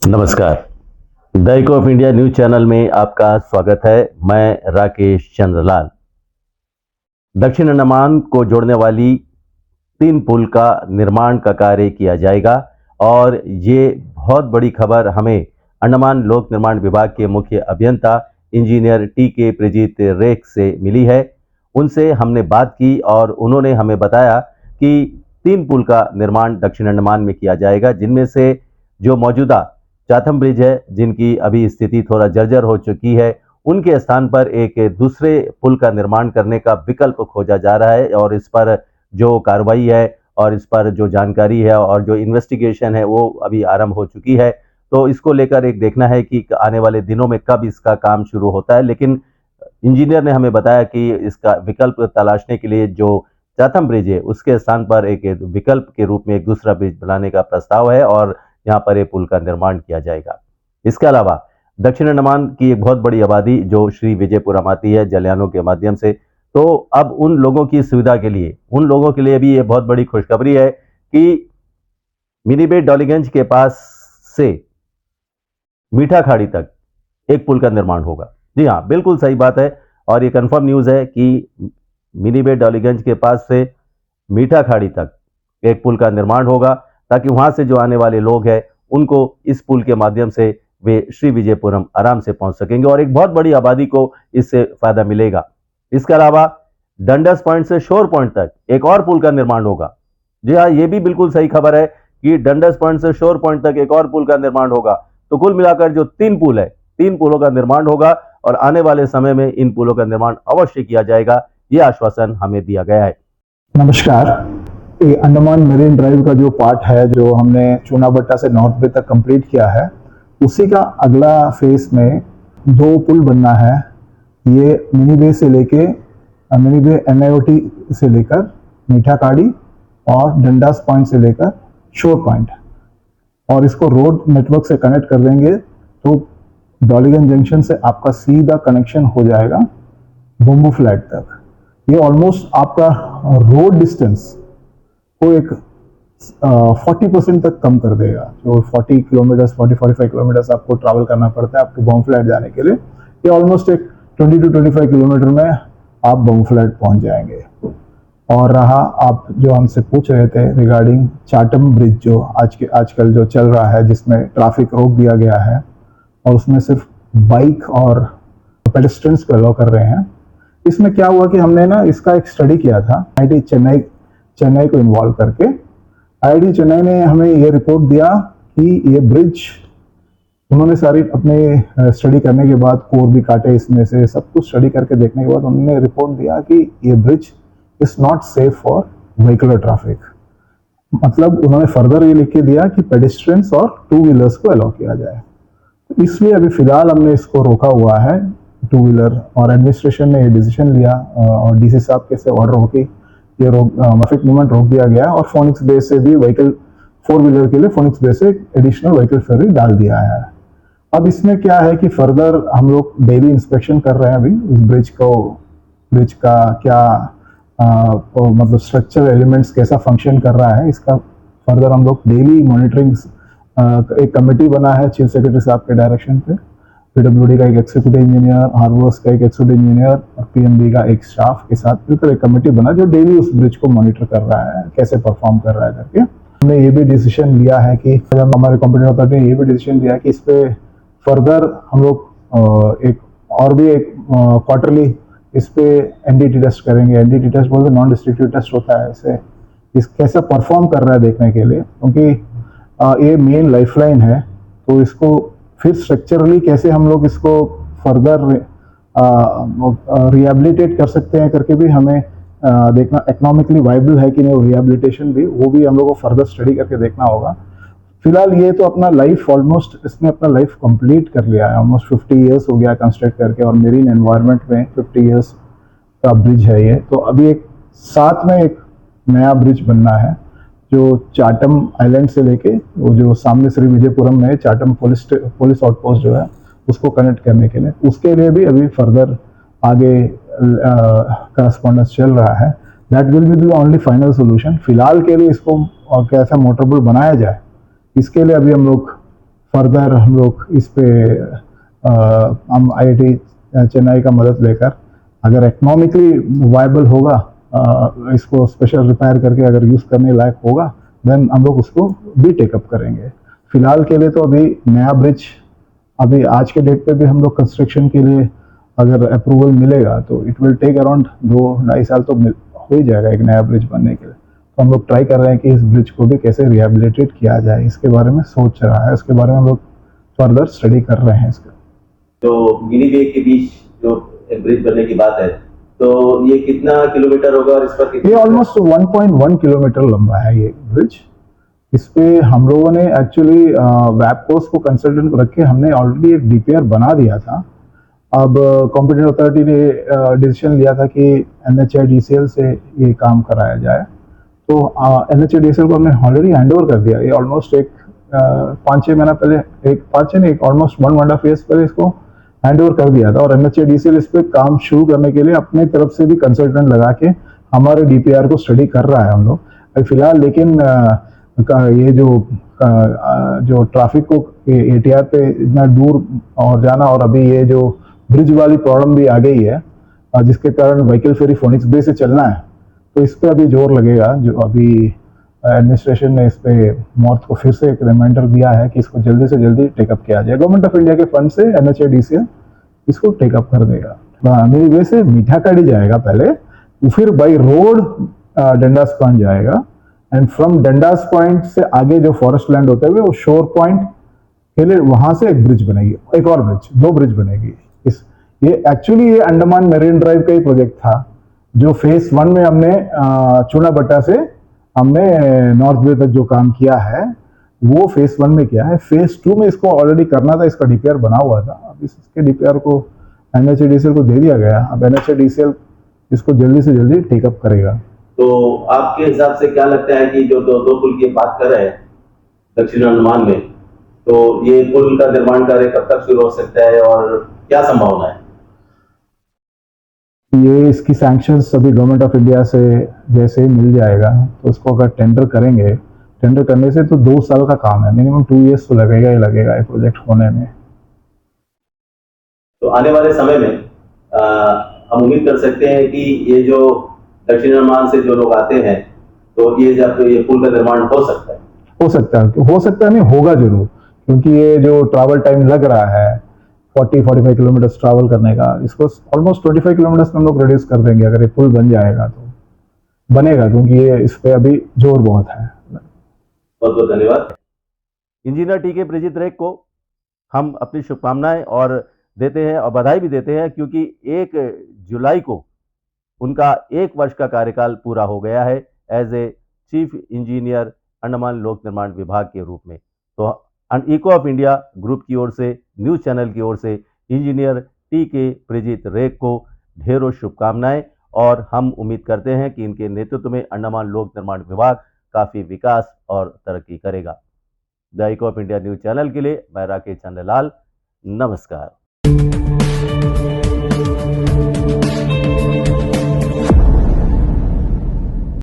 नमस्कार। The eco of India news channel में आपका स्वागत है। मैं राकेश चंद्रलाल। दक्षिण अंडमान को जोड़ने वाली 3 पुल का निर्माण का कार्य किया जाएगा और ये बहुत बड़ी खबर हमें अंडमान लोक निर्माण विभाग के मुख्य अभियंता इंजीनियर टी.के. प्रजीत रेख से मिली है। उनसे हमने बात की और उन्होंने हमें बताया कि 3 पुल का निर्माण दक्षिण अंडमान में किया जाएगा, जिनमें से जो मौजूदा चाथम ब्रिज है, जिनकी अभी स्थिति थोड़ा जर्जर हो चुकी है, उनके स्थान पर एक दूसरे पुल का निर्माण करने का विकल्प खोजा जा रहा है और इस पर जो कार्रवाई है और इस पर जो जानकारी है और जो इन्वेस्टिगेशन है वो अभी आरंभ हो चुकी है। तो इसको लेकर एक देखना है कि आने वाले दिनों में कब इसका काम शुरू होता है। लेकिन इंजीनियर ने हमें बताया कि इसका विकल्प तलाशने के लिए जो चाथम ब्रिज है उसके स्थान पर एक विकल्प के रूप में एक दूसरा ब्रिज बनाने का प्रस्ताव है और यहाँ पर एक पुल का निर्माण किया जाएगा। इसके अलावा दक्षिण अंडमान की एक बहुत बड़ी आबादी जो श्री विजयपुरम आती है जलयानों के माध्यम से, तो अब उन लोगों की सुविधा के लिए, उन लोगों के लिए भी ये बहुत बड़ी खुशखबरी है कि मिनी बे डॉलीगंज के पास से मीठा खाड़ी तक एक पुल का निर्माण होगा। जी हाँ, बिल्कुल सही बात है और ये कंफर्म न्यूज है कि मिनी बे डॉलीगंज के पास से मीठा खाड़ी तक एक पुल का निर्माण होगा, ताकि वहां से जो आने वाले लोग हैं उनको इस पुल के माध्यम से वे श्री विजयपुरम आराम से पहुंच सकेंगे और एक बहुत बड़ी आबादी को इससे फायदा मिलेगा। इसके अलावा डंडस पॉइंट से शोर पॉइंट तक एक और पुल का निर्माण होगा। जी हाँ, ये भी बिल्कुल सही खबर है कि डंडस पॉइंट से शोर पॉइंट तक एक और पुल का निर्माण होगा। तो कुल मिलाकर जो 3 पुल है, 3 पुलों का निर्माण होगा और आने वाले समय में इन पुलों का निर्माण अवश्य किया जाएगा, ये आश्वासन हमें दिया गया है। नमस्कार। ये अंडमान मरीन ड्राइव का जो पार्ट है जो हमने चूनाभट्टा से नॉर्थ बे तक कंप्लीट किया है, उसी का अगला फेज में 2 पुल बनना है। ये मिनी बे से लेके मिनी बे NIOT से लेकर मीठा खाड़ी और डंडास पॉइंट से लेकर शोर पॉइंट, और इसको रोड नेटवर्क से कनेक्ट कर देंगे तो डॉलीगंज जंक्शन से आपका सीधा कनेक्शन हो जाएगा बम्बू फ्लैट तक। ये ऑलमोस्ट आपका रोड डिस्टेंस को एक 40% तक कम कर देगा। जो 40 किलोमीटर 40-45 किलोमीटर आपको ट्रैवल करना पड़ता है आपको बम फ्लैट जाने के लिए, ये ऑलमोस्ट एक 20 to 25 किलोमीटर में आप बम फ्लैट पहुंच जाएंगे। और रहा आप जो हमसे पूछ रहे थे रिगार्डिंग चाटम ब्रिज, जो आजकल जो चल रहा है जिसमें ट्रैफिक रोक दिया गया है और उसमें सिर्फ बाइक और पेडेस्ट्रियंस को अलाउ कर रहे हैं। इसमें क्या हुआ कि हमने ना इसका एक स्टडी किया था IIT चेन्नई को इन्वॉल्व करके। IIT चेन्नई ने हमें ये रिपोर्ट दिया कि ये ब्रिज, उन्होंने सारी अपने स्टडी करने के बाद कोर भी काटे, इसमें से सब कुछ स्टडी करके देखने के बाद उन्होंने रिपोर्ट दिया कि ये bridge is not safe for vehicular traffic. मतलब उन्होंने फर्दर ये लिख के दिया कि पेडेस्ट्रियंस और 2 व्हीलर्स को अलाउ किया जाए। इसलिए अभी फिलहाल हमने इसको रोका हुआ है 2 व्हीलर, और एडमिनिस्ट्रेशन ने ये डिसीजन लिया और DC साहब के से ऑर्डर होके ये ट्रैफिक मूवमेंट रोक दिया गया और फोनिक्स बे से भी व्हीकल 4 व्हीलर के लिए फोनिक्स बे से एडिशनल व्हीकल फेरी डाल दिया है। अब इसमें क्या है कि फर्दर हम लोग डेली इंस्पेक्शन कर रहे हैं अभी इस ब्रिज का क्या मतलब स्ट्रक्चरल एलिमेंट्स कैसा फंक्शन कर रहा है, इसका फर्दर हम लोग डेली मॉनिटरिंग, एक कमेटी बना है चीफ सेक्रेटरी साहब के डायरेक्शन पे, PWD का एक एक्जीक्यूटिव इंजीनियर, हार्वर्स का एक एक्जीक्यूटिव इंजीनियर और PMB का एक स्टाफ के साथ मिलकर एक कमेटी बना जो डेली उस ब्रिज को मॉनिटर कर रहा है, कैसे परफॉर्म कर रहा है करके। हमने ये भी डिसीजन लिया है कि हमारे कॉम्पिटेंट अथॉरिटी ने ये भी डिसीजन लिया है कि इस पे फर्दर हम लोग एक क्वार्टरली इस पे NDT टेस्ट करेंगे। NDT टेस्ट बोलते नॉन डिस्ट्रक्टिव टेस्ट होता है, इसे इस कैसा परफॉर्म कर रहा है देखने के लिए, क्योंकि ये मेन लाइफलाइन है। तो इसको फिर स्ट्रक्चरली कैसे हम लोग इसको फर्दर रिहेबिलिटेट कर सकते हैं करके भी हमें देखना, इकोनॉमिकली वाइबल है कि नहीं, रिहेबिलिटेशन भी, वो भी हम लोग को फर्दर स्टडी करके देखना होगा। फिलहाल ये तो अपना लाइफ ऑलमोस्ट, इसने अपना लाइफ कंप्लीट कर लिया है, ऑलमोस्ट 50 इयर्स हो गया कंस्ट्रक्ट करके, और मेरीन एनवायरनमेंट में 50 इयर्स का ब्रिज है ये। तो अभी एक साथ में एक नया ब्रिज बनना है जो चाटम आइलैंड से लेके वो जो सामने श्री विजयपुरम में चाटम पुलिस आउटपोस्ट जो है उसको कनेक्ट करने के लिए, उसके लिए भी अभी फर्दर आगे करस्पॉन्डेंस चल रहा है। That will be the only final solution. फिलहाल के लिए इसको कैसा मोटरबुल बनाया जाए, इसके लिए अभी हम लोग फर्दर हम लोग इस पे हम IIT चेन्नई का मदद लेकर अगर इकोनॉमिकली वायबल होगा, इसको स्पेशल रिपेयर करके अगर यूज़ करने लायक होगा, देन हम लोग उसको भी टेकअप करेंगे। फिलहाल के लिए तो अभी नया ब्रिज, अभी आज के डेट पे भी हम लोग कंस्ट्रक्शन के लिए अगर अप्रूवल मिलेगा तो इट विल टेक अराउंड 2-2.5 साल तो हो ही जाएगा एक नया ब्रिज बनने के लिए। तो हम लोग ट्राई कर रहे हैं कि इस ब्रिज को भी कैसे रिहेबिलिटेट किया जाए, इसके बारे में सोच रहा है, इसके बारे में हम लोग फर्दर स्टडी कर रहे हैं इसका। जो गिनी बेग के बीच जो एक ब्रिज बनने की बात है, तो ये कितना किलोमीटर होगा और इस पर ये ऑलमोस्ट 1.1 किलोमीटर लंबा है ये ब्रिज। इस पे हम लोगों ने एक्चुअली वैपकोस को कंसल्टेंट रख के हमने ऑलरेडी एक DPR बना दिया था। अब कॉम्पिटेंट अथॉरिटी ने डिसीजन लिया था कि NHAIDCL से ये काम कराया जाए, तो NHAIDCL को हमने ऑलरेडी हैंड ओवर कर दिया। ये ऑलमोस्ट एक 5-6 महीना पहले, एक 5-6 नहीं, ऑलमोस्ट 1.5 ईयर्स पहले इसको हैंड ओवर कर दिया था। और NHAIDCL इस पे काम शुरू करने के लिए अपने तरफ से भी कंसल्टेंट लगा के हमारे DPR को स्टडी कर रहा है हम लोग फिलहाल। लेकिन ये जो ट्रैफिक को ATR पे इतना दूर और जाना, और अभी ये जो ब्रिज वाली प्रॉब्लम भी आ गई है, जिसके कारण व्हीकल फेरी फोनिक्स बे से चलना है, तो इस पे अभी जोर लगेगा। जो अभी एडमिनिस्ट्रेशन ने इस पे मॉर्थ को फिर से एक रिमाइंडर दिया है कि इसको जल्दी से जल्दी टेकअप किया जाए। गवर्नमेंट ऑफ इंडिया के फंड से NHAIDCL इसको टेकअप कर देगा। मेरी वे से मीठाकाड़ी जाएगा पहले, फिर बाई रोड डंडास पॉइंट जाएगा, एंड फ्रॉम डंडास पॉइंट से आगे जो फॉरेस्ट लैंड होते हुए वो शोर पॉइंट के लिए वहां से एक ब्रिज बनेगी, एक और ब्रिज, 2 ब्रिज बनेगी। ये एक्चुअली ये अंडमान मेरीन ड्राइव का ही प्रोजेक्ट था, जो फेज 1 में हमने चूनाभट्टा से हमने नॉर्थ बे तक जो काम किया है वो फेज 1 में किया है। फेज 2 में इसको ऑलरेडी करना था, इसका DPR बना हुआ था। अब इसके DPR को NHAIDCL को दे दिया गया। अब NHAIDCL इसको जल्दी से जल्दी टेकअप करेगा। तो आपके हिसाब से क्या लगता है कि जो दो पुल की बात कर रहे हैं दक्षिण अंडमान में, तो ये पुल का निर्माण कार्य कब तक शुरू हो सकता है और क्या संभावना है? ये इसकी सैंक्शंस अभी गवर्नमेंट ऑफ इंडिया से जैसे ही मिल जाएगा तो इसको अगर टेंडर करेंगे, टेंडर करने से तो 2 साल का काम है, मिनिमम 2 इयर्स तो लगेगा ही लगेगा ये प्रोजेक्ट होने में। तो आने वाले समय में हम उम्मीद कर सकते हैं कि ये जो दक्षिण अंडमान से जो लोग आते हैं, तो ये पुल का निर्माण हो सकता है? हो सकता है नहीं, होगा जरूर, क्योंकि ये जो ट्रैवल टाइम लग रहा है 40-45 किलोमीटर ट्रैवल करने का, इसको ऑलमोस्ट 25 किलोमीटर हम लोग रिड्यूस कर देंगे अगर ये पुल बन जाएगा तो। बनेगा, क्योंकि ये इस पे अभी जोर बहुत है। बहुत बहुत धन्यवाद। इंजीनियर TK ब्रिजित रेख को हम अपनी शुभकामनाएं और देते हैं और बधाई भी देते हैं, क्योंकि 1 जुलाई को उनका 1 वर्ष का कार्यकाल पूरा हो गया है as a chief engineer Andaman लोक निर्माण विभाग के रूप में। तो इको ऑफ इंडिया ग्रुप की ओर से, न्यूज़ चैनल की ओर से इंजीनियर TK ब्रिजित रेख को ढेरों शुभकामनाएं, और हम उम्मीद करते हैं कि इनके नेतृत्व में अंडमान लोक निर्माण विभाग काफ़ी विकास और तरक्की करेगा। The eco of India news channel के लिए मैं राकेश चंद्रलाल, नमस्कार।